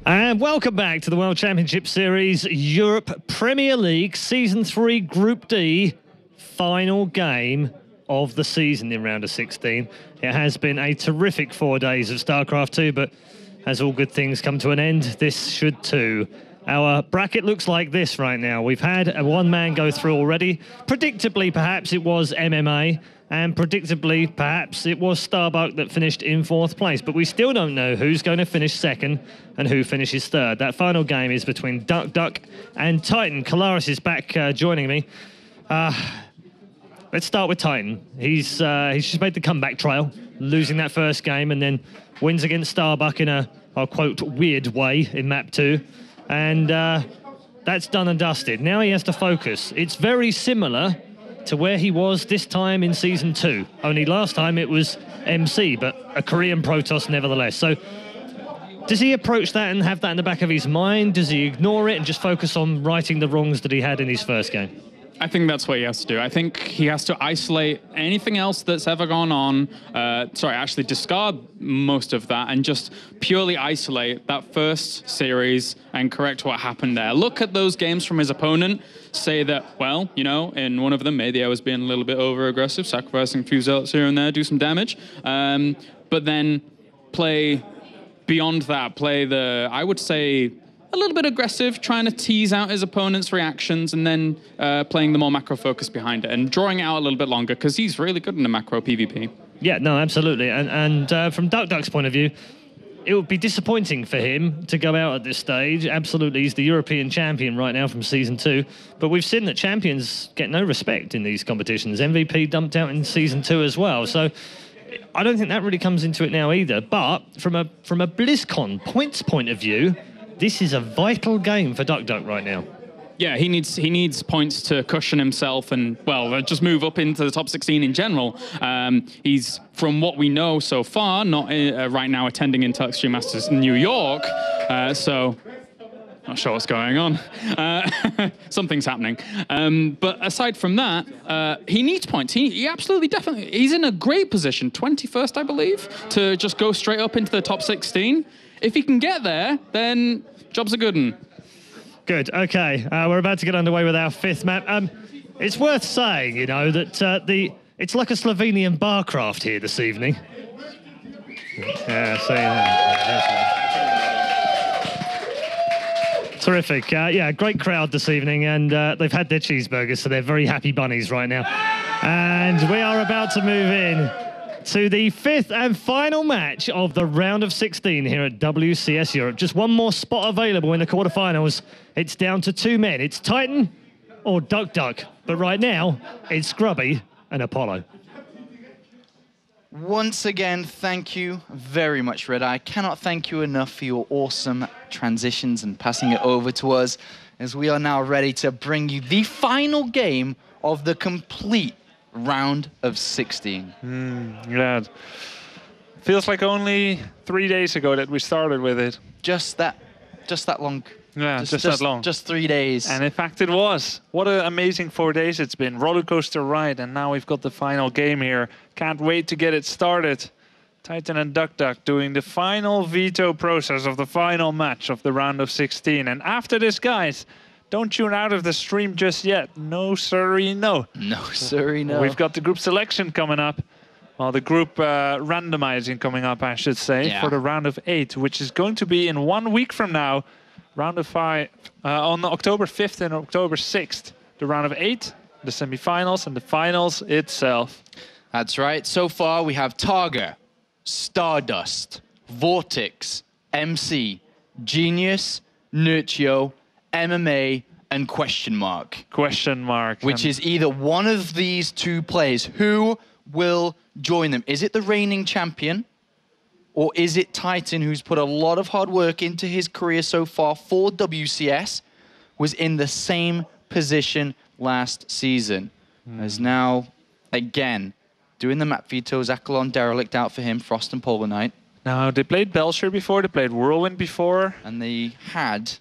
And welcome back to the World Championship Series Europe Premier League Season 3 Group D final game of the season in round of 16. It has been a terrific 4 days of StarCraft 2, but as all good things come to an end, this should too. Our bracket looks like this right now. We've had a one-man go through already. Predictably, perhaps it was MMA, and predictably, perhaps it was Starbuck that finished in 4th place. But we still don't know who's going to finish 2nd and who finishes 3rd. That final game is between duckdeok and TitaN. Kolaris is back joining me. Let's start with TitaN. He's just made the comeback trial, losing that first game, and then wins against Starbuck in a, I'll quote, weird way in map 2. And that's done and dusted. Now he has to focus. It's very similar to where he was this time in Season 2. Only last time it was MC, but a Korean Protoss nevertheless. So does he approach that and have that in the back of his mind? Does he ignore it and just focus on righting the wrongs that he had in his first game? I think that's what he has to do. I think he has to isolate anything else that's ever gone on. Actually discard most of that and just purely isolate that first series and correct what happened there. Look at those games from his opponent, say that, well, you know, in one of them, maybe I was being a little bit over-aggressive, sacrificing a few zealots here and there, do some damage. But then play beyond that, play the, I would say, a little bit aggressive, trying to tease out his opponent's reactions and then playing the more macro focus behind it and drawing it out a little bit longer because he's really good in the macro PvP. Yeah, no, absolutely. And from duckdeok's point of view, it would be disappointing for him to go out at this stage. Absolutely, he's the European champion right now from Season 2. But we've seen that champions get no respect in these competitions. MVP dumped out in Season 2 as well. So I don't think that really comes into it now either. But from a BlizzCon points point of view, this is a vital game for duckdeok right now. Yeah, he needs points to cushion himself and, well, just move up into the top 16 in general. He's, from what we know so far, not right now attending Intel Extreme Masters in New York, so not sure what's going on. Something's happening. But aside from that, he needs points. He absolutely, definitely, he's in a great position, 21st, I believe, to just go straight up into the top 16. If he can get there, then job's a good one. Good, okay. We're about to get underway with our 5th map. It's worth saying, you know, that it's like a Slovenian barcraft here this evening. Yeah, see that. Terrific. Yeah, great crowd this evening, and they've had their cheeseburgers, so they're very happy bunnies right now. And we are about to move in to the 5th and final match of the round of 16 here at WCS Europe. Just one more spot available in the quarterfinals. It's down to 2 men. It's TitaN or duckdeok. But right now, it's Grubby and Apollo. Once again, thank you very much, Red. I cannot thank you enough for your awesome transitions and passing it over to us, as we are now ready to bring you the final game of the complete round of 16. Yeah. Feels like only 3 days ago that we started with it. Just that long. Yeah, just that long. Just 3 days. And in fact it was. What an amazing 4 days it's been. Roller coaster ride, and now we've got the final game here. Can't wait to get it started. TitaN and duckdeok doing the final veto process of the final match of the round of 16. And after this, guys, don't tune out of the stream just yet. No, sirree, no. No, sirree, no. We've got the group selection coming up. Well, the group randomizing coming up, I should say, for the round of 8, which is going to be in 1 week from now. Round of 5 on October 5th and October 6th. The round of 8, the semifinals, and the finals itself. That's right. So far, we have Targa, Stardust, Vortex, MC, Genius, Nurtio, MMA, and question mark. Question mark. Which is either one of these 2 players. Who will join them? Is it the reigning champion? Or is it TitaN, who's put a lot of hard work into his career so far for WCS, was in the same position last season? Is now, again, doing the map veto. Zakalon Derelict out for him, Frost and Polar Knight. Now, they played Belcher before, they played Whirlwind before. And they had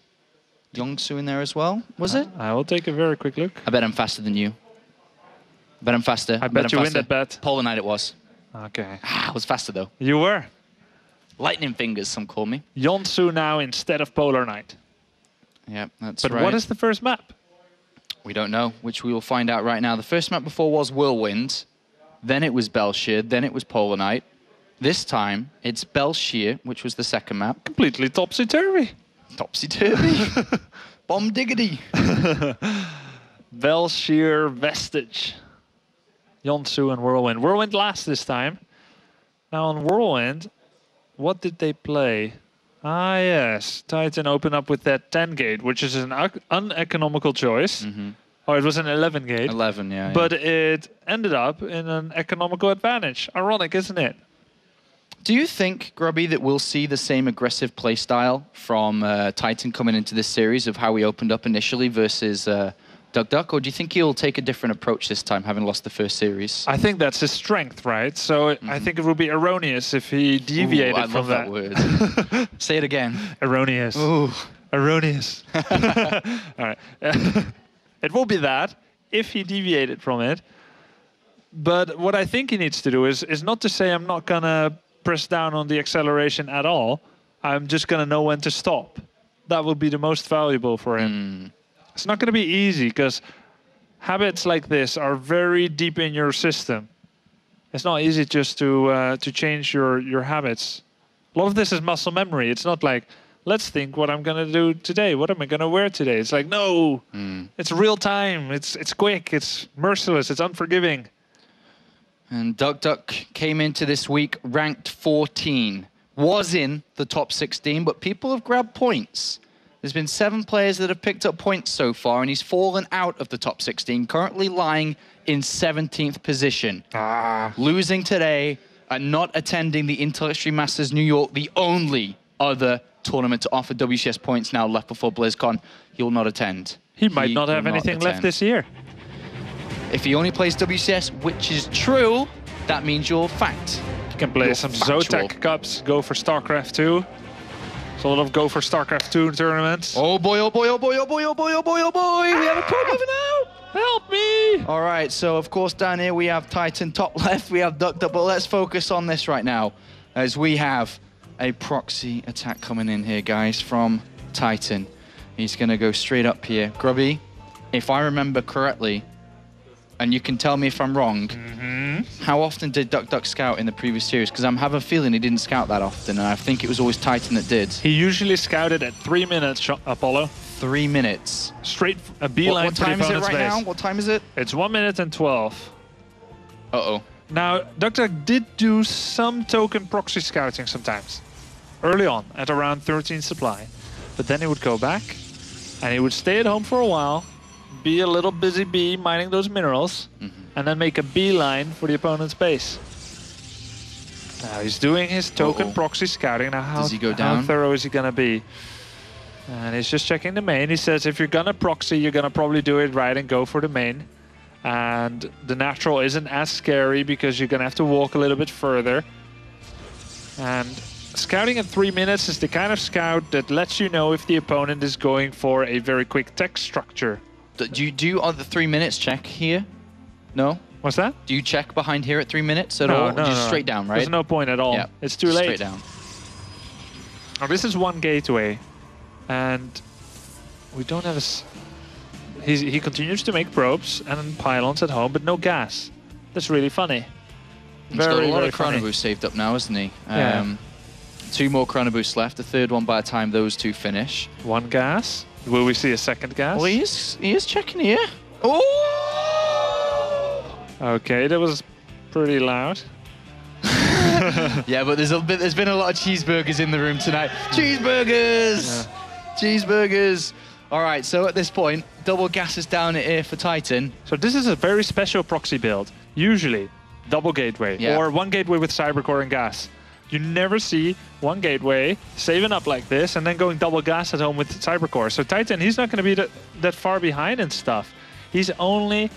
Yongsu in there as well, was it? I will take a very quick look. I bet I'm faster than you. I bet I'm faster. I bet you win that bet. Polar Knight it was. Okay. I was faster though. You were. Lightning fingers, some call me. Yonsu now instead of Polar Knight. Yeah, that's But right. what is the first map? We don't know, which we will find out right now. The first map before was Whirlwind, then it was Belshir, then it was Polar Knight. This time, it's Belshir, which was the second map. Completely topsy-turvy. Topsy-turvy. Bomb diggity. Belshir, Vestige. Yonsu and Whirlwind. Whirlwind last this time. Now on Whirlwind, what did they play? Ah, yes. TitaN opened up with that 10 gate, which is an uneconomical choice. Oh, it was an 11 gate. 11, yeah. But it ended up in an economical advantage. Ironic, isn't it? Do you think, Grubby, that we'll see the same aggressive playstyle from TitaN coming into this series of how we opened up initially versus duckdeok? Or do you think he'll take a different approach this time, having lost the first series? I think that's his strength, right? So I think it would be erroneous if he deviated Ooh, from that word. Say it again. Erroneous. Ooh. Erroneous. All right. It will be that if he deviated from it. But what I think he needs to do is not to say I'm not going to press down on the acceleration at all. I'm just going to know when to stop. That would be the most valuable for him. It's not going to be easy because habits like this are very deep in your system. It's not easy just to change your habits. A lot of this is muscle memory. It's not like, let's think what I'm going to do today. What am I going to wear today? It's like, no, it's real time. It's quick. It's merciless. It's unforgiving. And duckdeok came into this week ranked 14. Was in the top 16, but people have grabbed points. There's been 7 players that have picked up points so far, and he's fallen out of the top 16, currently lying in 17th position. Losing today and not attending the Intellectual Masters New York, the only other tournament to offer WCS points now left before BlizzCon. He'll not attend. He might not have anything left this year. If he only plays WCS, which is true, that means you're fact. You can play some Zotac Cups, go for StarCraft 2. There's a lot of go for StarCraft 2 tournaments. Oh boy, oh boy, oh boy, oh boy, oh boy, oh boy, oh boy. We have a pro moving out. Help me! All right, so of course down here we have TitaN top left, we have duckdeok, but let's focus on this right now as we have a proxy attack coming in here, guys, from TitaN. He's going to go straight up here. Grubby, if I remember correctly, and you can tell me if I'm wrong, how often did duckdeok scout in the previous series? Because I'm having a feeling he didn't scout that often, and I think it was always TitaN that did. He usually scouted at 3 minutes, Apollo. 3 minutes. Straight a beeline. What time is it right now? What time is it? It's 1 minute and 12. Uh-oh. Now, duckdeok did do some token proxy scouting sometimes. Early on, at around 13 supply. But then he would go back, and he would stay at home for a while, be a little busy bee mining those minerals, and then make a beeline for the opponent's base. Now he's doing his token proxy scouting. Now Does he go down? How thorough is he gonna be? And he's just checking the main. He says if you're gonna proxy, you're gonna probably do it right and go for the main. And the natural isn't as scary because you're gonna have to walk a little bit further. And scouting at 3 minutes is the kind of scout that lets you know if the opponent is going for a very quick text structure. Do you do the 3 minutes check here? No? What's that? Do you check behind here at 3 minutes at all? No, Just straight down, right? There's no point at all. Yeah. It's too late. Straight down. Now this is one gateway, and we don't have a... He continues to make probes and pylons at home, but no gas. That's really funny. He's got a lot of chrono boosts saved up now, hasn't he? Yeah. 2 more chrono boosts left. The third one by the time those two finish. One gas. Will we see a second gas? Well, he is checking here. Oh! Okay, that was pretty loud. Yeah, but there's been a lot of cheeseburgers in the room tonight. Cheeseburgers! Yeah. Cheeseburgers! All right, so at this point, double gases down here for TitaN. So this is a very special proxy build. Usually, double gateway or one gateway with cybercore and gas. You never see one gateway saving up like this and then going double gas at home with cybercore. So TitaN, he's not going to be that far behind and stuff. He's only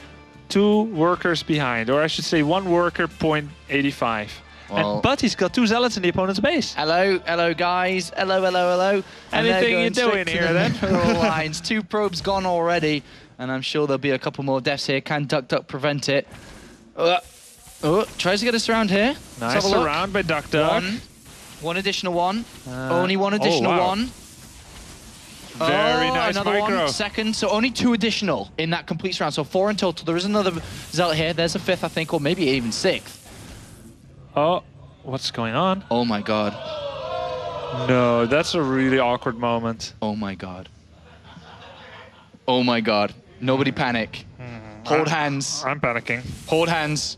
2 workers behind, or I should say 1 worker, 0.85. Well, but he's got 2 zealots in the opponent's base. Hello, guys. Hello. Anything you're doing here, then? Lines. 2 probes gone already, and I'm sure there'll be a couple more deaths here. Can duckdeok prevent it? Tries to get us around here. Nice surround by duckdeok. 1, One additional one. Only one additional one. Very nice another micro. one, second. So only 2 additional in that complete round. So 4 in total. There is another Zealot here. There's a 5th, I think, or maybe even 6th. Oh, what's going on? Oh my god. No, that's a really awkward moment. Oh my god. Oh my god. Nobody panic. Hold hands. I'm panicking. Hold hands.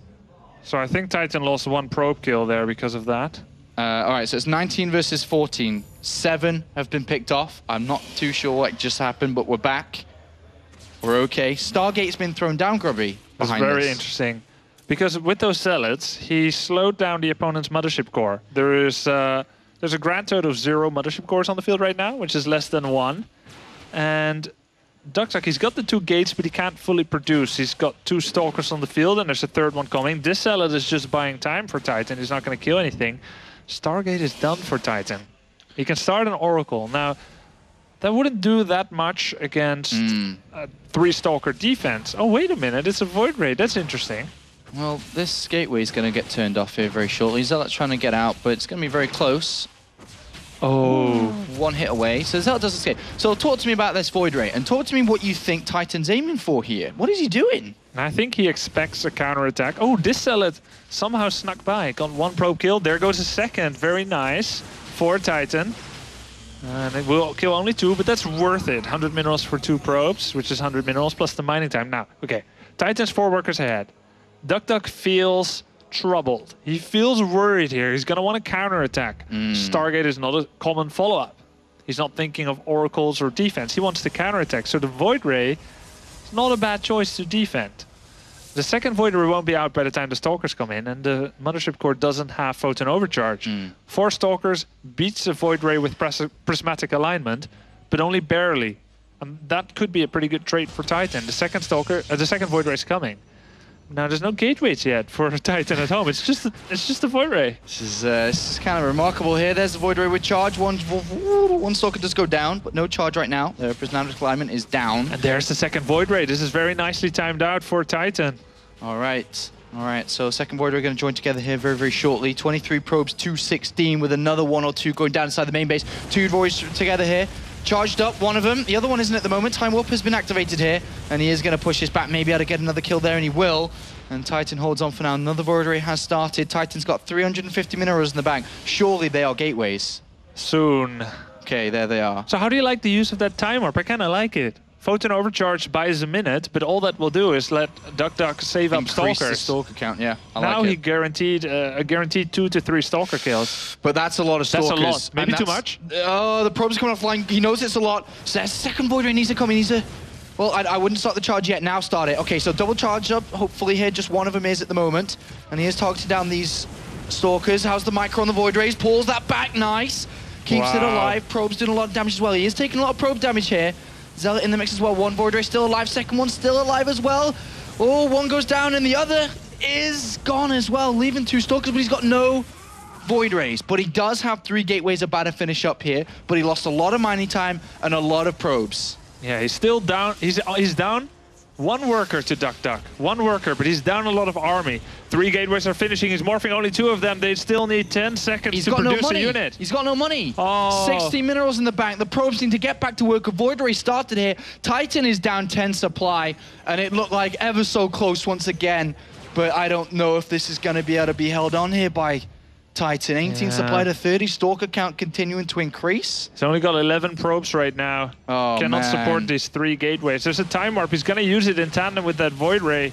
So I think TitaN lost 1 probe kill there because of that. All right, so it's 19 versus 14. 7 have been picked off. I'm not too sure what just happened, but we're back. We're okay. Stargate's been thrown down, Grubby. That's very interesting. Because with those zealots, he slowed down the opponent's mothership core. There's a grand total of 0 mothership cores on the field right now, which is less than 1. And duckdeok, he's got the 2 gates, but he can't fully produce. He's got 2 stalkers on the field, and there's a 3rd one coming. This zealot is just buying time for TitaN. He's not going to kill anything. Stargate is done for TitaN. He can start an Oracle. Now, that wouldn't do that much against a 3-stalker defense. Oh, wait a minute. It's a Void Ray. That's interesting. Well, this gateway is going to get turned off here very shortly. Zealot's trying to get out, but it's going to be very close. Oh. 1 hit away. So Zealot does escape. So talk to me about this Void Ray, and talk to me what you think TitaN's aiming for here. What is he doing? I think he expects a counterattack. Oh, this zealot somehow snuck by. Got 1 probe kill. There goes a 2nd. Very nice for TitaN. And it will kill only 2, but that's worth it. 100 minerals for 2 probes, which is 100 minerals plus the mining time. Now, okay. TitaN's 4 workers ahead. duckdeok feels troubled. He feels worried here. He's going to want to counterattack. Stargate is not a common follow-up. He's not thinking of oracles or defense. He wants to counterattack. So the Void Ray is not a bad choice to defend. The 2nd Void Ray won't be out by the time the Stalkers come in, and the Mothership Core doesn't have Photon Overcharge. 4 Stalkers beats the Void Ray with Prismatic Alignment, but only barely. And that could be a pretty good trade for TitaN. The 2nd Void Ray is coming. Now, there's no gateways yet for TitaN at home. It's just a Void Ray. This is kind of remarkable here. There's the Void Ray with charge. One Stalker does go down, but no charge right now. The Prismatic Alignment is down. And there's the 2nd Void Ray. This is very nicely timed out for TitaN. All right. All right, so 2nd Void Ray going to join together here very, very shortly. 23 probes, 216 with another 1 or 2 going down inside the main base. 2 Voids together here. Charged up, one of them. The other one isn't at the moment. Time Warp has been activated here, and he is going to push his back, maybe able to get another kill there, and he will. And TitaN holds on for now. Another Void Ray has started. TitaN's got 350 minerals in the bank. Surely they are gateways. Soon. Okay, there they are. So how do you like the use of that Time Warp? I kind of like it. Photon Overcharge buys a minute, but all that will do is let duckdeok save up Increase Stalkers. the Stalker count, yeah. Now like he it. guaranteed a guaranteed 2 to 3 Stalker kills. But that's a lot of Stalkers. That's a lot. Maybe too much? Oh, the probe's coming offline. He knows it's a lot. So that 2nd Void Ray needs to come. He needs to... Well, I wouldn't start the charge yet. Now start it. Okay, so double charge up. Hopefully here, just one of them is at the moment. And he is targeting down these Stalkers. How's the micro on the Void Rays? Pulls that back. Nice. Keeps it alive. Probe's doing a lot of damage as well. He is taking a lot of probe damage here. Zealot in the mix as well. 1 Void Ray still alive. 2nd one still alive as well. Oh, 1 goes down and the other is gone as well, leaving 2 Stalkers, but he's got no Void Rays. But he does have 3 gateways about to finish up here, but he lost a lot of mining time and a lot of probes. Yeah, he's still down. He's down 1 worker to duckdeok. 1 worker, but he's down a lot of army. 3 gateways are finishing. He's morphing only 2 of them. They still need 10 seconds to produce a unit. He's got no money. Oh. 60 minerals in the bank. The probes need to get back to work. A Void Ray started here. TitaN is down 10 supply, and it looked like ever so close once again. But I don't know if this is going to be able to be held on here by TitaN. 18 supply to 30. Stalker count continuing to increase. He's only got 11 probes right now. Oh, Cannot man. support these 3 gateways. There's a Time Warp. He's going to use it in tandem with that Void Ray.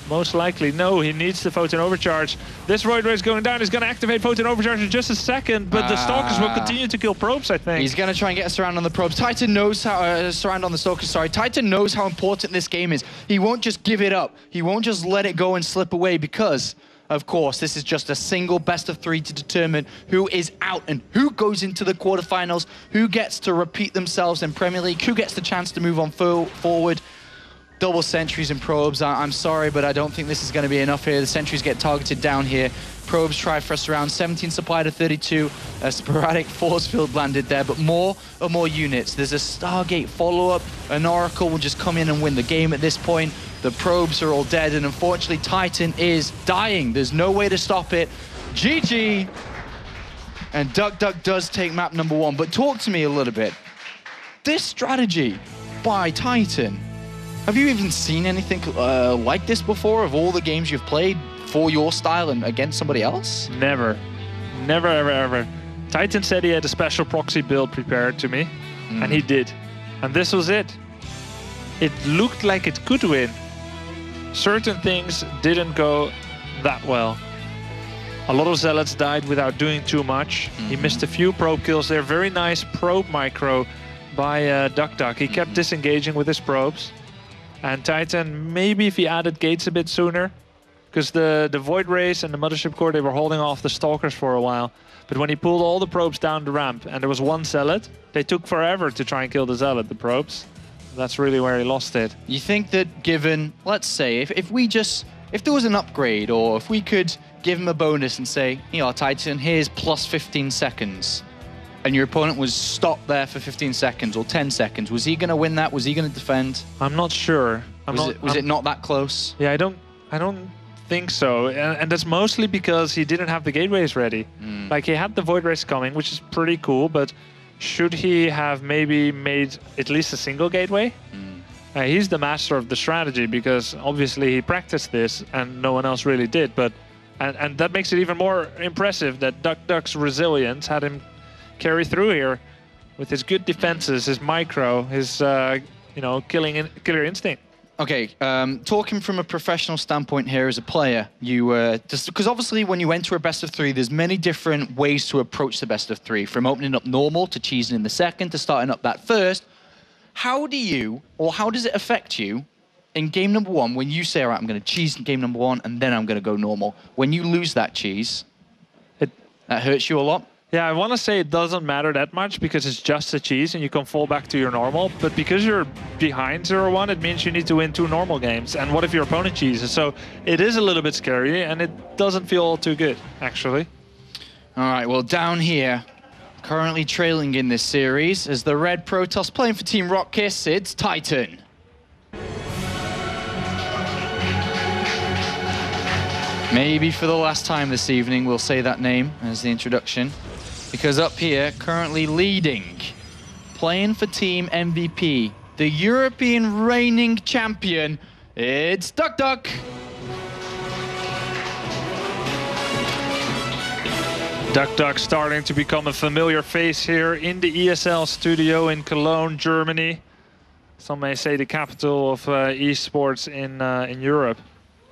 Most likely. No, he needs the Photon Overcharge. This Void Ray is going down. He's going to activate Photon Overcharge in just a second, but the Stalkers will continue to kill probes, I think. He's going to try and get a surround on the probes. TitaN knows how... surround on the Stalkers, sorry. TitaN knows how important this game is. He won't just give it up. He won't just let it go and slip away because... Of course, this is just a single best of 3 to determine who is out and who goes into the quarterfinals, who gets to repeat themselves in Premier League, who gets the chance to move on forward. Double sentries and probes. I'm sorry, but I don't think this is going to be enough here. The sentries get targeted down here. Probes try first round. 17 supply to 32. A sporadic force field landed there, but more and more units. There's a Stargate follow-up. An Oracle will just come in and win the game at this point. The probes are all dead, and unfortunately, TitaN is dying. There's no way to stop it. GG. And duckdeok does take map number 1, but talk to me a little bit. This strategy by TitaN, have you even seen anything like this before of all the games you've played for your style and against somebody else? Never. Never, ever, ever. TitaN said he had a special proxy build prepared to me, and he did. And this was it. It looked like it could win. Certain things didn't go that well. A lot of Zealots died without doing too much. He missed a few probe kills there. Very nice probe micro by duckdeok. He kept disengaging with his probes. And TitaN, maybe if he added gates a bit sooner, because the Void Race and the Mothership Core, they were holding off the Stalkers for a while. But when he pulled all the probes down the ramp and there was one Zealot, they took forever to try and kill the Zealot, the probes. That's really where he lost it. You think that given, let's say, if there was an upgrade, or if we could give him a bonus and say, you know, TitaN, here's plus 15 seconds, and your opponent was stopped there for 15 seconds or 10 seconds, was he going to win that? Was he going to defend? I'm not sure. Was it not that close? Yeah, I don't think so. And that's mostly because he didn't have the gateways ready. Like, he had the Void Race coming, which is pretty cool, but should he have maybe made at least a single gateway? He's the master of the strategy because obviously he practiced this and no one else really did. But and that makes it even more impressive that duckdeok's resilience had him carry through here with his good defenses, his micro, his killer instinct. Okay, talking from a professional standpoint here as a player, you just because obviously when you enter a best of 3, there's many different ways to approach the best of 3, from opening up normal to cheesing in the second to starting up that first. How does it affect you in game number 1 when you say, all right, I'm going to cheese in game number 1 and then I'm going to go normal? When you lose that cheese, that hurts you a lot? Yeah, I want to say it doesn't matter that much because it's just a cheese and you can fall back to your normal. But because you're behind 0-1, it means you need to win 2 normal games. And what if your opponent cheeses? So it is a little bit scary and it doesn't feel all too good, actually. All right, well, down here, currently trailing in this series as the Red Protoss playing for Team Rockkiss, it's TitaN. Maybe for the last time this evening, we'll say that name as the introduction. Because up here, currently leading, playing for Team MVP, the European reigning champion, it's duckdeok. duckdeok starting to become a familiar face here in the ESL studio in Cologne, Germany. Some may say the capital of esports in Europe,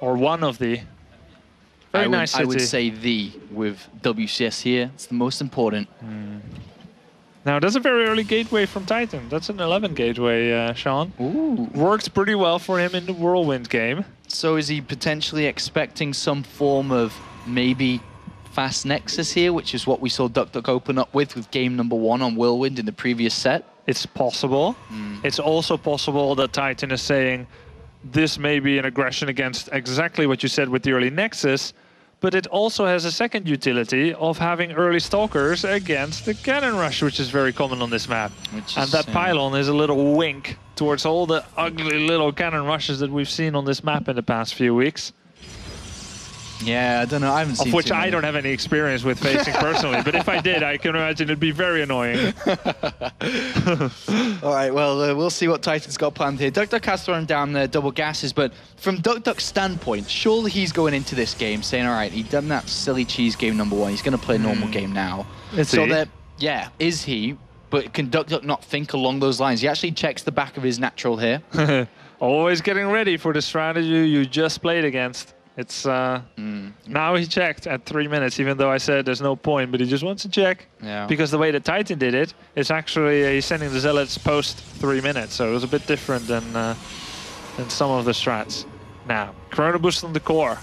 or one of the. Very nice city. I would say with WCS here. It's the most important. Now, that's a very early gateway from TitaN. That's an 11 gateway, Sean. Ooh. Worked pretty well for him in the Whirlwind game. So is he potentially expecting some form of maybe fast nexus here, which is what we saw duckdeok open up with game number 1 on Whirlwind in the previous set? It's possible. It's also possible that TitaN is saying this may be an aggression against exactly what you said with the early nexus, but it also has a second utility of having early stalkers against the cannon rush, which is very common on this map. And that pylon is a little wink towards all the ugly little cannon rushes that we've seen on this map in the past few weeks. Yeah, I don't know. I haven't seen. Of which I don't have any experience with facing personally, but if I did, I can imagine it'd be very annoying. All right, well, we'll see what TitaN's got planned here. duckdeok has thrown down the double gases, but from duckdeok's standpoint, surely he's going into this game saying, all right, he's done that silly cheese game number 1. He's going to play a normal game now. Is he? Yeah, is he? But can duckdeok not think along those lines? He actually checks the back of his natural here. Always getting ready for the strategy you just played against. It's now he checked at 3 minutes, even though I said there's no point, but he just wants to check. Yeah. Because the way that TitaN did it is actually he's sending the Zealots post 3 minutes, so it was a bit different than some of the strats. Now, Chrono Boost on the core.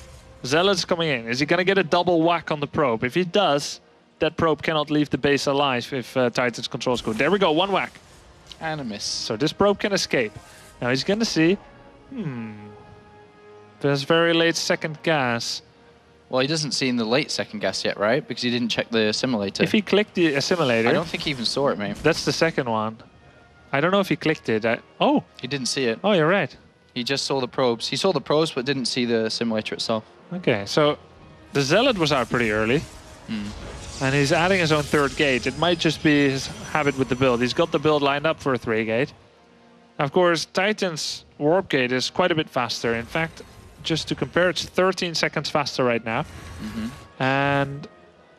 Zealots coming in. Is he going to get a double whack on the probe? If he does, that probe cannot leave the base alive if TitaN's controls go. There we go, 1 whack. And a miss. So this probe can escape. Now he's going to see, there's very late second gas. Well, he doesn't see in the late second gas yet, right? Because he didn't check the assimilator. If he clicked the assimilator... I don't think he even saw it, mate. That's the second one. I don't know if he clicked it. Oh! He didn't see it. Oh, you're right. He just saw the probes. He saw the probes, but didn't see the assimilator itself. Okay, so the Zealot was out pretty early. And he's adding his own 3rd gate. It might just be his habit with the build. He's got the build lined up for a 3-gate. Of course, TitaN's warp gate is quite a bit faster. In fact, just to compare, it's 13 seconds faster right now. And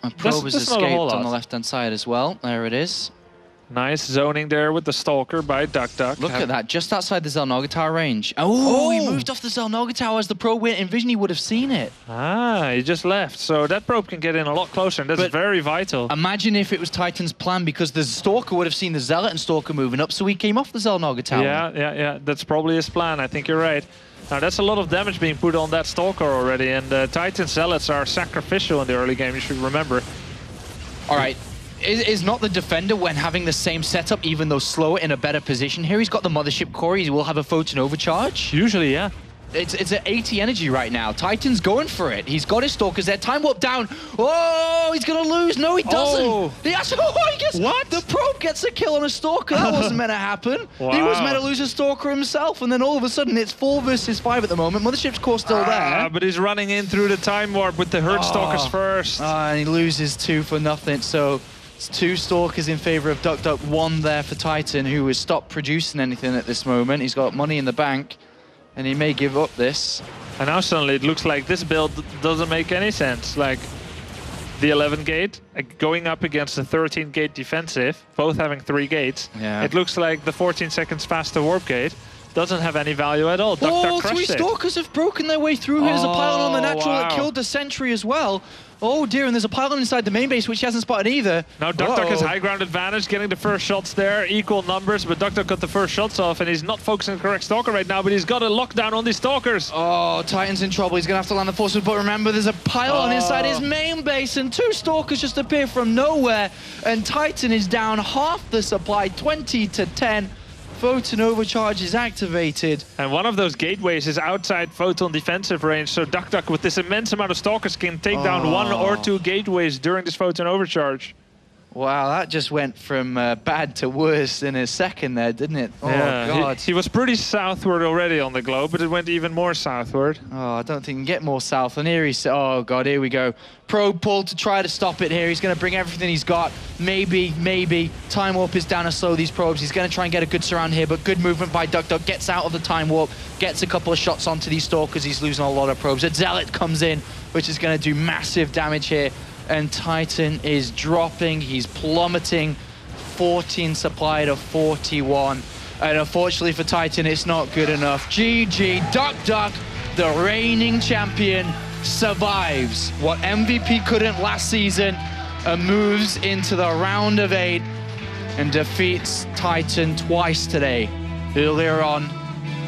A probe has that's not a escaped whole lot. on the left-hand side as well. There it is. Nice zoning there with the Stalker by duckdeok. Look at that, just outside the Xel'Naga Tower range. Oh, he moved off the Xel'Naga Tower as the probe went. Envision he would have seen it. Ah, he just left. So that probe can get in a lot closer, and that's But very vital. Imagine if it was TitaN's plan, because the Stalker would have seen the Zealot and Stalker moving up, so he came off the Xel'Naga Tower. Yeah. That's probably his plan. I think you're right. Now, that's a lot of damage being put on that Stalker already, and TitaN Zealots are sacrificial in the early game, you should remember. All right. Is not the defender, when having the same setup, even though slower, in a better position here? He's got the Mothership Core. He will have a Photon Overcharge. Usually, yeah. It's at 80 energy right now. TitaN's going for it. He's got his Stalkers there. Time Warp down. Oh, he's going to lose. No, he doesn't. Oh. He gets, What? The probe gets a kill on a Stalker. That wasn't meant to happen. Wow. He was meant to lose a Stalker himself, and then all of a sudden it's 4 versus 5 at the moment. Mothership's Core still there. But he's running in through the Time Warp with the Herd Stalkers first. And he loses 2 for nothing. So it's 2 Stalkers in favor of duckdeok, 1 there for TitaN, who has stopped producing anything at this moment. He's got money in the bank, and he may give up this. And now suddenly it looks like this build doesn't make any sense. Like the 11 gate going up against the 13 gate defensive, both having 3 gates. Yeah. It looks like the 14 seconds faster warp gate doesn't have any value at all. duckdeok crushed 3 it. Stalkers have broken their way through. There's a pylon on the natural that wow. killed the sentry as well. Oh dear, and there's a pylon inside the main base, which he hasn't spotted either. Now duckdeok has high ground advantage, getting the first shots there, equal numbers, but duckdeok got the first shots off, and he's not focusing on the correct Stalker right now, but he's got a lockdown on these Stalkers. Oh, TitaN's in trouble. He's going to have to land the forces, but remember, there's a pylon inside his main base, and 2 Stalkers just appear from nowhere, and TitaN is down half the supply, 20 to 10. Photon Overcharge is activated. And one of those gateways is outside Photon defensive range, so duckdeok with this immense amount of Stalkers can take down 1 or 2 gateways during this Photon Overcharge. Wow, that just went from bad to worse in a second there, didn't it? Oh, Yeah, God. he was pretty southward already on the globe, but it went even more southward. Oh, I don't think he can get more south. And here he's... Oh, God, here we go. Probe pull to try to stop it here. He's going to bring everything he's got. Maybe. Time Warp is down to slow these probes. He's going to try and get a good surround here, but good movement by duckdeok. Gets out of the Time Warp, gets a couple of shots onto these Stalkers. He's losing a lot of probes. A Zealot comes in, which is going to do massive damage here. And TitaN is dropping. He's plummeting. 14 supply to 41. And unfortunately for TitaN, it's not good enough. GG, duckdeok, the reigning champion, survives what MVP couldn't last season and moves into the round of 8 and defeats TitaN twice today. Earlier on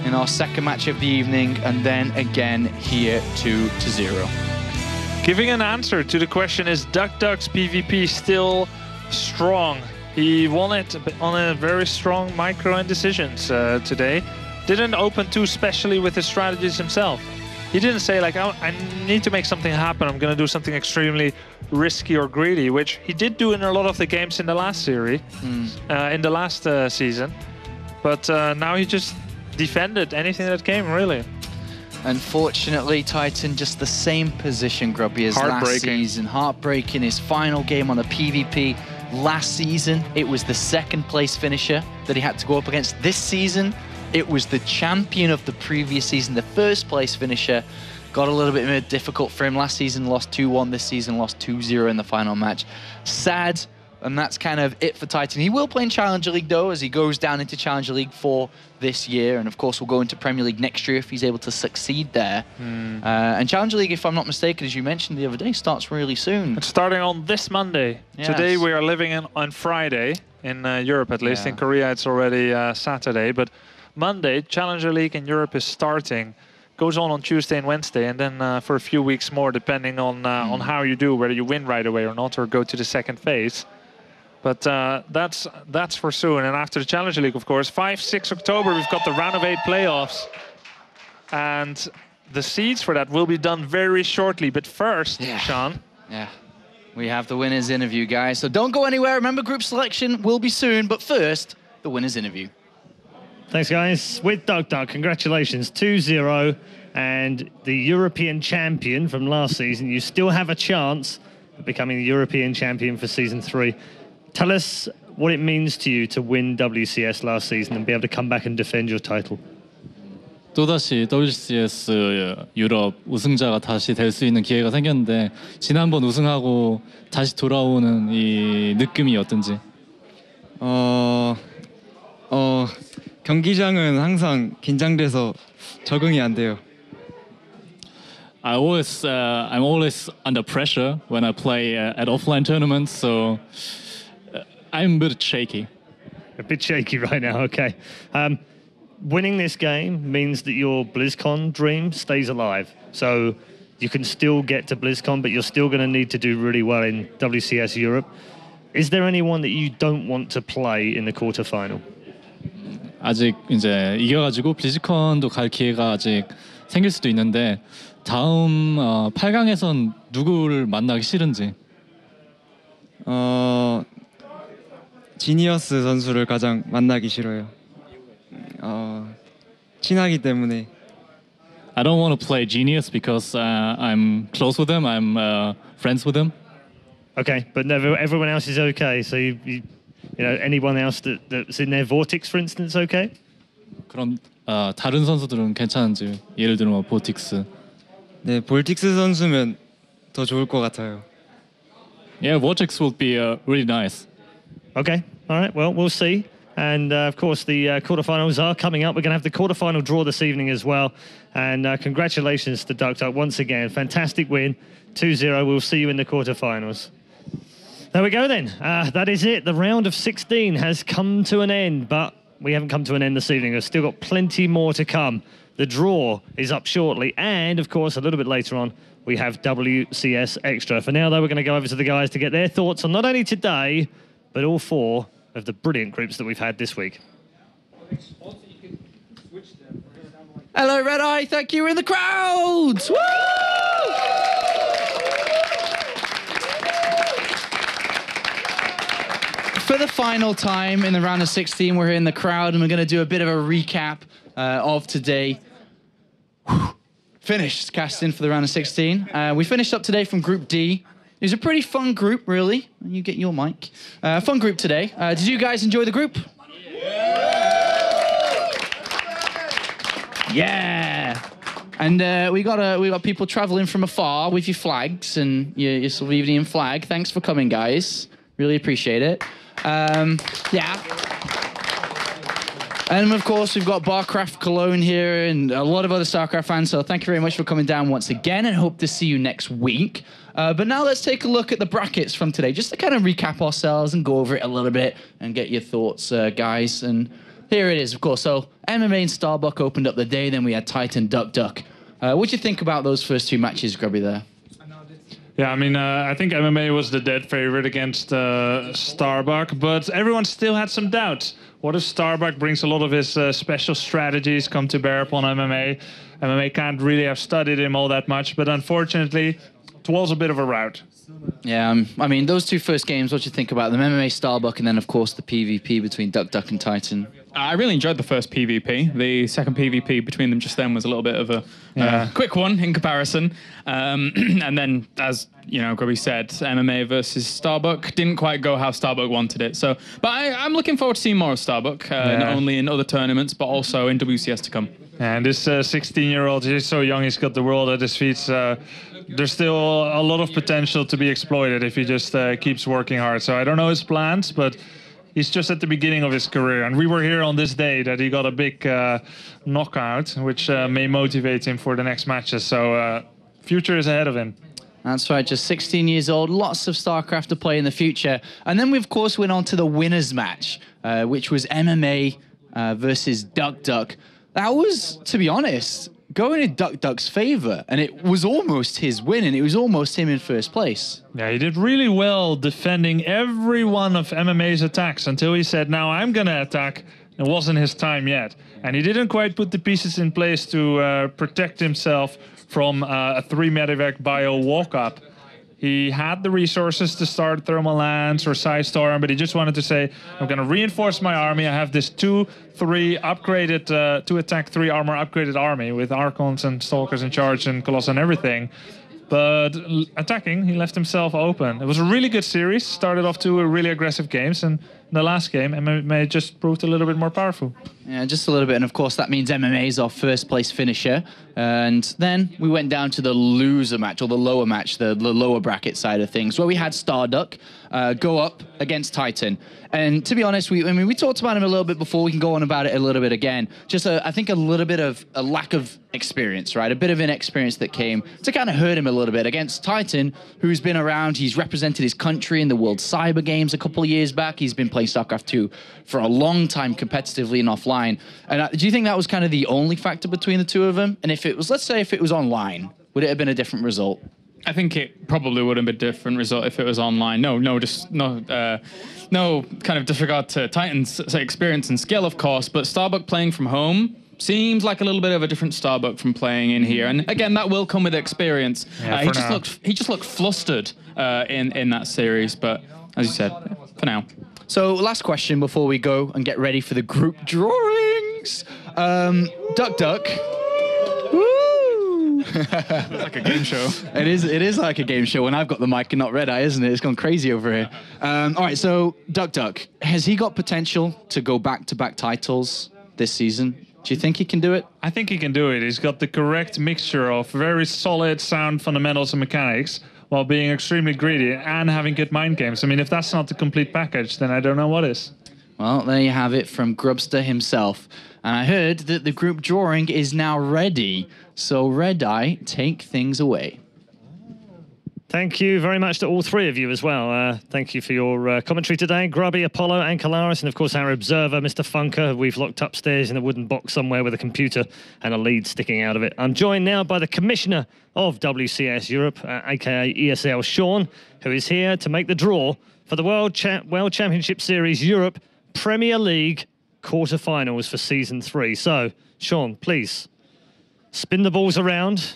in our second match of the evening, and then again here 2-0. Giving an answer to the question, is duckdeok's PvP still strong? He won it on a very strong micro indecisions today. Didn't open too specially with his strategies himself. He didn't say like, oh, I need to make something happen. I'm going to do something extremely risky or greedy, which he did do in a lot of the games in the last series, in the last season. But now he just defended anything that came, really. Unfortunately, TitaN just the same position, Grubby, as last season. Heartbreaking. His final game on the PvP last season, it was the 2nd place finisher that he had to go up against. This season, it was the champion of the previous season, the 1st place finisher. Got a little bit more difficult for him. Last season, lost 2-1. This season, lost 2-0 in the final match. Sad. And that's kind of it for TitaN. He will play in Challenger League, though, as he goes down into Challenger League for this year. And, of course, we'll go into Premier League next year if he's able to succeed there. And Challenger League, if I'm not mistaken, as you mentioned the other day, starts really soon. It's starting on this Monday. Yes. Today we are living on Friday, in Europe at least. In Korea it's already Saturday. But Monday, Challenger League in Europe is starting. Goes on Tuesday and Wednesday, and then for a few weeks more, depending on how you do, whether you win right away or not, or go to the 2nd phase. But that's for soon. And after the Challenger League, of course, 5-6 October, we've got the round of 8 playoffs. And the seeds for that will be done very shortly. But first, Sean. Yeah, we have the winners interview, guys. So don't go anywhere. Remember, group selection will be soon. But first, the winners interview. Thanks, guys. With duckdeok, congratulations, 2-0. And the European champion from last season, you still have a chance becoming the European champion for Season 3. Tell us what it means to you to win WCS last season and be able to come back and defend your title. 또다시 WCS 유럽 우승자가 다시 될 수 있는 기회가 생겼는데 지난번 우승하고 다시 돌아오는 이 느낌이 어떤지? 경기장은 항상 긴장돼서 적응이 안 돼요. I'm always under pressure when I play at offline tournaments, so I'm a bit shaky. A bit shaky right now, okay. Winning this game means that your BlizzCon dream stays alive. So you can still get to BlizzCon, but you're still going to need to do really well in WCS Europe. Is there anyone that you don't want to play in the quarterfinal? 아직 이제 이겨가지고 블리즈컨도 갈 기회가 아직 생길 수도 있는데 다음 8강에선 누구를 만나기 싫은지. 지니어스 선수를 가장 만나기 싫어요. 친하기 때문에. I don't want to play Genius because I'm close with him. I'm friends with him. Okay, but everyone else is okay. So you know anyone else that's in their Vortex, for instance, okay? 그럼 다른 선수들은 괜찮은지? 예를 들면 보틱스. 네, 볼틱스 선수면 더 좋을 것 같아요. Yeah, Vortex will be really nice. Okay, all right. Well, we'll see. And of course, the quarterfinals are coming up. We're going to have the quarterfinal draw this evening as well. And congratulations to duckdeok once again. Fantastic win, 2-0. We'll see you in the quarterfinals. There we go then. That is it. The round of 16 has come to an end, but we haven't come to an end this evening. We've still got plenty more to come. The draw is up shortly. And of course, a little bit later on, we have WCS Extra. For now, though, we're going to go over to the guys to get their thoughts on not only today, but all four of the brilliant groups that we've had this week. Hello, Red Eye. Thank you. We're in the crowds. Woo! For the final time in the round of 16, we're here in the crowd, and we're going to do a bit of a recap of today. Finished casting for the round of 16. We finished up today from Group D. It was a pretty fun group, really. You get your mic. Fun group today. Did you guys enjoy the group? Yeah. And we got people traveling from afar with your flags and your Slovenian flag. Thanks for coming, guys. Really appreciate it. Yeah. And of course, we've got Barcraft Cologne here and a lot of other StarCraft fans. So thank you very much for coming down once again, and hope to see you next week. But now let's take a look at the brackets from today, just to kind of recap ourselves and go over it a little bit and get your thoughts, guys. And here it is, of course. So MMA and Starbuck opened up the day. Then we had TitaN duckdeok. What do you think about those first two matches, Grubby, there? Yeah, I mean, I think MMA was the dead favorite against Starbuck, but everyone still had some doubts. What if Starbuck brings a lot of his special strategies come to bear upon MMA? MMA can't really have studied him all that much, but unfortunately, it was a bit of a rout. Yeah, I mean, those two first games, what do you think about them? MMA Starbuck, and then, of course, the PvP between duckdeok and TitaN. I really enjoyed the first PvP. The second PvP between them just then was a little bit of a quick one in comparison. And then, as you know, Grubby said, MMA versus Starbuck didn't quite go how Starbuck wanted it. So, but I'm looking forward to seeing more of Starbuck, not only in other tournaments, but also in WCS to come. And this 16-year-old, he's so young, he's got the world at his feet. There's still a lot of potential to be exploited if he just keeps working hard. So I don't know his plans, but he's just at the beginning of his career. And we were here on this day that he got a big knockout, which may motivate him for the next matches. So future is ahead of him. That's right, just 16 years old, lots of StarCraft to play in the future. And then we, of course, went on to the winners match, which was MMA versus duckdeok. That was, to be honest, going in duckdeok's favor, and it was almost his win, and it was almost him in first place. Yeah, he did really well defending every one of MMA's attacks until he said, now I'm going to attack. It wasn't his time yet. And he didn't quite put the pieces in place to protect himself from a 3 medevac bio walk-up. He had the resources to start Thermal Lance or Psystorm, but he just wanted to say, I'm going to reinforce my army. I have this 2-3 upgraded, 2 attack, 3 armor upgraded army with Archons and Stalkers in charge and Colossus and everything. but attacking, he left himself open. It was a really good series. Started off two really aggressive games, and in the last game, MMA just proved a little bit more powerful. Yeah, just a little bit. And of course, that means MMA is our first place finisher. And then we went down to the loser match, or the lower match, the lower bracket side of things, where we had StarDuck go up against TitaN. And to be honest, we talked about him a little bit before. We can go on about it a little bit again. Just, I think, a little bit of a lack of experience, right? A bit of inexperience that came to kind of hurt him a little bit against TitaN, who's been around. He's represented his country in the World Cyber Games a couple of years back. He's been playing StarCraft 2 for a long time competitively and offline. And do you think that was kind of the only factor between the two of them? And if it was, let's say if it was online, would it have been a different result? I think it probably would have been a different result if it was online. No kind of disregard to TitaN's experience and skill, of course, but StarBuck playing from home seems like a little bit of a different StarBuck from playing in here. And again, that will come with experience. Yeah, he just looked flustered in that series, but as you said, for now. So last question before we go and get ready for the group drawings. duckdeok. It's like a game show. It is like a game show when I've got the mic and not Red Eye, isn't it? It's gone crazy over here. All right, so duckdeok, has he got potential to go back-to-back titles this season? Do you think he can do it? I think he can do it. He's got the correct mixture of very solid, sound fundamentals and mechanics while being extremely greedy and having good mind games. I mean, if that's not the complete package, then I don't know what is. Well, there you have it from Grubster himself. And I heard that the group drawing is now ready. So Red Eye, take things away. Thank you very much to all three of you as well. Thank you for your commentary today. Grubby, Apollo and Kalaris, and of course our observer, Mr. Funker, we've locked upstairs in a wooden box somewhere with a computer and a lead sticking out of it. I'm joined now by the Commissioner of WCS Europe, aka ESL, Sean, who is here to make the draw for the World Championship Series Europe Premier League quarterfinals for Season 3. So, Sean, please, spin the balls around,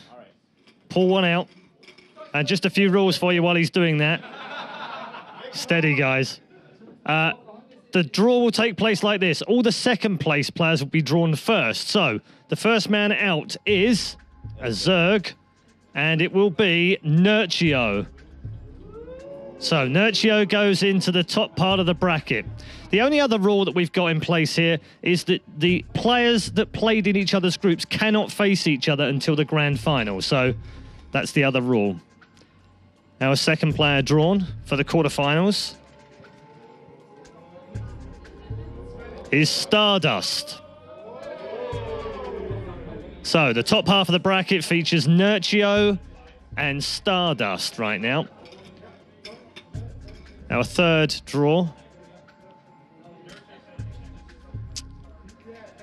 pull one out. And just a few rules for you while he's doing that. Steady, guys. The draw will take place like this. All the second place players will be drawn first. So the first man out is a Zerg, and it will be Nurchio. So Nurchio goes into the top part of the bracket. The only other rule that we've got in place here is that the players that played in each other's groups cannot face each other until the grand final. So that's the other rule. Our second player drawn for the quarterfinals is Stardust. So the top half of the bracket features Nurchio and Stardust right now. Our third draw.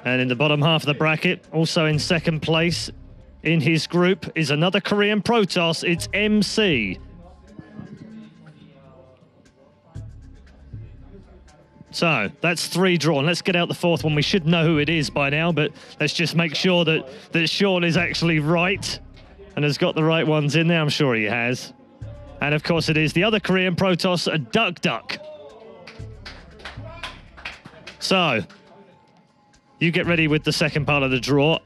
And in the bottom half of the bracket, also in second place in his group, is another Korean Protoss. It's MC. So that's three drawn. Let's get out the fourth one. We should know who it is by now, but let's just make sure that Sean is actually right and has got the right ones in there. I'm sure he has. And of course it is the other Korean Protoss, a duckdeok. So you get ready with the second part of the draw.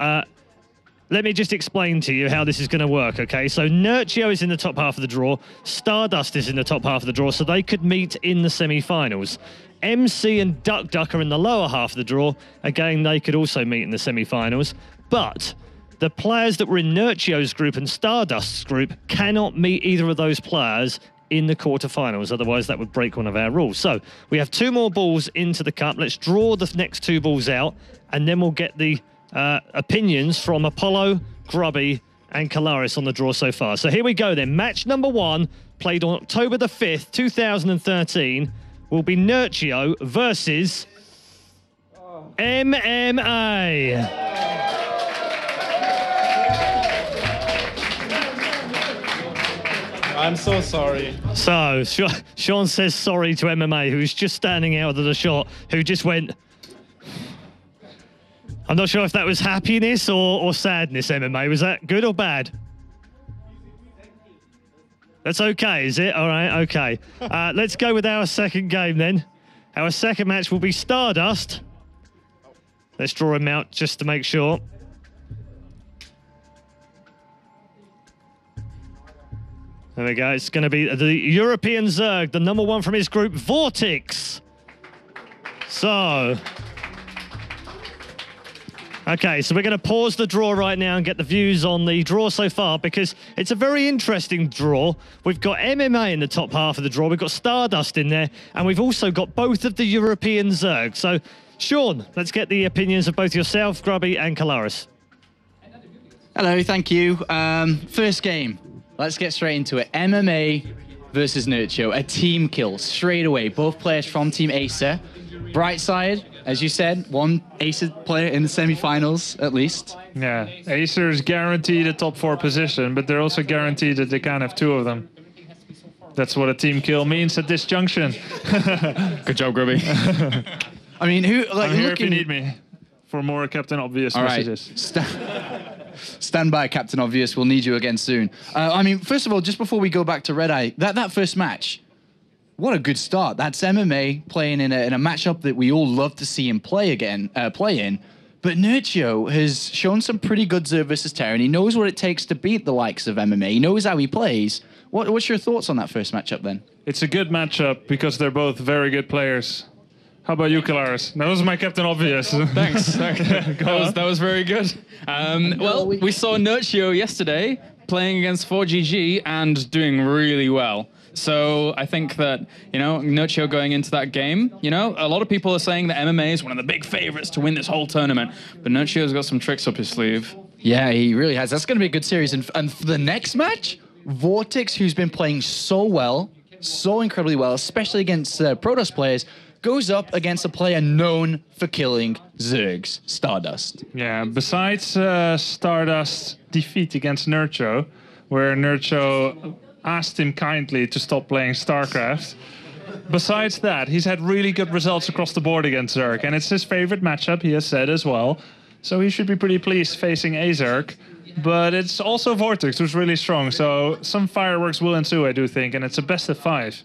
Let me just explain to you how this is going to work, okay? So Nurchio is in the top half of the draw. Stardust is in the top half of the draw, so they could meet in the semi-finals. MC and duckdeok are in the lower half of the draw. Again, they could also meet in the semi-finals. But the players that were in Nurchio's group and Stardust's group cannot meet either of those players in the quarterfinals. Otherwise, that would break one of our rules. So we have two more balls into the cup. Let's draw the next two balls out, and then we'll get the opinions from Apollo, Grubby, and Kalaris on the draw so far. So here we go then. Match number one, played on October the 5th, 2013, will be Nurchio versus MMA. I'm so sorry. So Sean says sorry to MMA, who's just standing out of the shot, who just went... I'm not sure if that was happiness or sadness, MMA. Was that good or bad? That's okay, is it? All right, okay. Let's go with our second game then. Our second match will be Stardust. Let's draw him out just to make sure. There we go. It's going to be the European Zerg, the number one from his group, Vortex. So... Okay, so we're going to pause the draw right now and get the views on the draw so far because it's a very interesting draw. We've got MMA in the top half of the draw, we've got Stardust in there, and we've also got both of the European Zerg. So, Sean, let's get the opinions of both yourself, Grubby, and Kalaris. Hello, thank you. First game, let's get straight into it. MMA versus Nurture, a team kill straight away. Both players from Team Acer. Bright side, as you said, one Acer player in the semi-finals, at least. Yeah, Acer is guaranteed a top 4 position, but they're also guaranteed that they can't have 2 of them. That's what a team kill means at this junction. Good job, Grubby. I mean, who... Like, I'm here if you need me for more Captain Obvious messages. Stand by, Captain Obvious. We'll need you again soon. I mean, first of all, just before we go back to Red Eye, that first match... What a good start. That's MMA playing in a matchup that we all love to see him play in. But Nurture has shown some pretty good Zerg versus Terran. He knows what it takes to beat the likes of MMA. He knows how he plays. What's your thoughts on that first matchup then? It's a good matchup because they're both very good players. How about you, Kalaris? That was my Captain Obvious. Thanks. that was very good. Well, we saw Nurture yesterday playing against 4GG and doing really well. So I think that, Nurture going into that game, a lot of people are saying that MMA is one of the big favorites to win this whole tournament. But Nurture's got some tricks up his sleeve. Yeah, he really has. That's going to be a good series. And for the next match, Vortex, who's been playing so well, so incredibly well, especially against Protoss players, goes up against a player known for killing Zergs, Stardust. Yeah, besides Stardust's defeat against Nurture, where Nurture asked him kindly to stop playing StarCraft. Besides that, he's had really good results across the board against Zerg, and it's his favorite matchup, he has said as well. So he should be pretty pleased facing a Zerg. But it's also Vortex, who's really strong, so some fireworks will ensue, I do think, and it's a best of 5.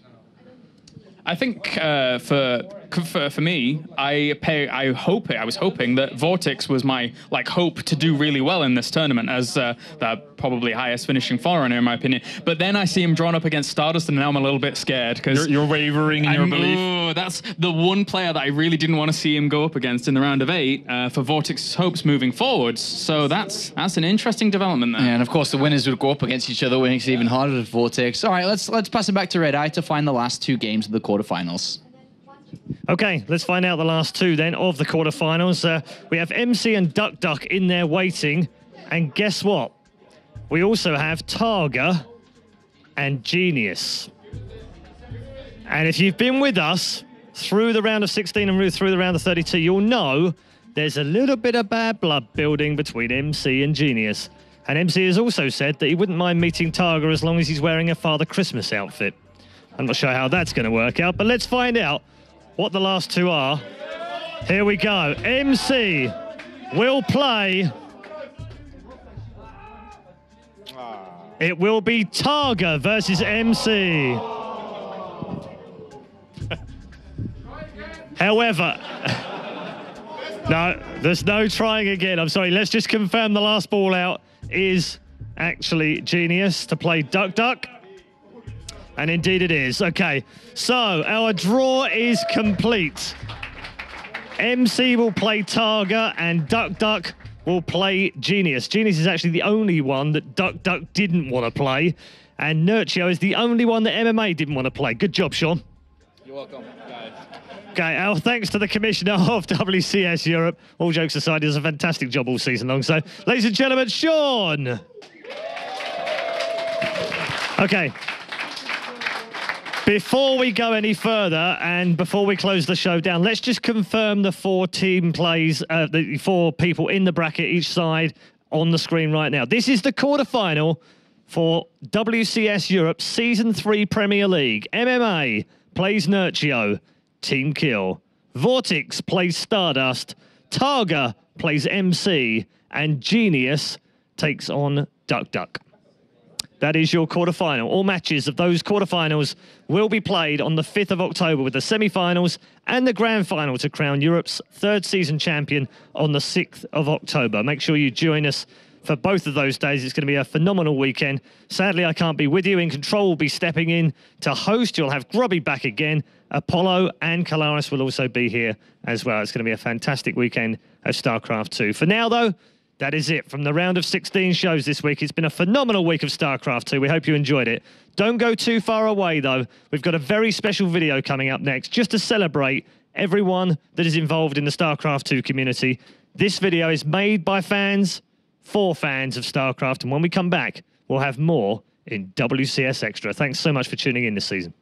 I think for me, I was hoping that Vortex was my hope to do really well in this tournament as the probably highest finishing forerunner in my opinion. But then I see him drawn up against Stardust, and now I'm a little bit scared because you're wavering in your belief. That's the one player that I really didn't want to see him go up against in the round of 8 for Vortex's hopes moving forwards. So that's an interesting development there. Yeah, and of course the winners would go up against each other, which makes it even harder for Vortex. All right, let's pass it back to Red Eye to find the last 2 games of the quarterfinals. Okay, let's find out the last 2 then of the quarterfinals. We have MC and duckdeok in there waiting, and guess what? We also have Targa and Genius. And if you've been with us through the round of 16 and through the round of 32, you'll know there's a little bit of bad blood building between MC and Genius. And MC has also said that he wouldn't mind meeting Targa as long as he's wearing a Father Christmas outfit. I'm not sure how that's going to work out, but let's find out what the last 2 are. Here we go. MC will play. It will be Targa versus MC. However, no, there's no trying again. I'm sorry. Let's just confirm the last ball out is actually Genius to play duckdeok. And indeed it is. Okay, so our draw is complete. MC will play Targa and duckdeok will play Genius. Genius is actually the only one that duckdeok didn't want to play. And Nurture is the only one that MMA didn't want to play. Good job, Sean. You're welcome, guys. Okay, our thanks to the Commissioner of WCS Europe. All jokes aside, he does a fantastic job all season long. So, ladies and gentlemen, Sean. Okay. Before we go any further and before we close the show down, let's just confirm the 4 team plays, the 4 people in the bracket each side on the screen right now. This is the quarterfinal for WCS Europe Season 3 Premier League. MMA plays Nurture, Team Kill. Vortex plays Stardust. Targa plays MC. And Genius takes on duckdeok. That is your quarterfinal. All matches of those quarterfinals will be played on the 5th of October with the semi-finals and the grand final to crown Europe's 3rd season champion on the 6th of October. Make sure you join us for both of those days. It's going to be a phenomenal weekend. Sadly, I can't be with you. In Control will be stepping in to host. You'll have Grubby back again. Apollo and Kalaris will also be here as well. It's going to be a fantastic weekend of StarCraft 2. For now, though, that is it from the round of 16 shows this week. It's been a phenomenal week of StarCraft 2. We hope you enjoyed it. Don't go too far away, though. We've got a very special video coming up next just to celebrate everyone that is involved in the StarCraft 2 community. This video is made by fans for fans of StarCraft. And when we come back, we'll have more in WCS Extra. Thanks so much for tuning in this season.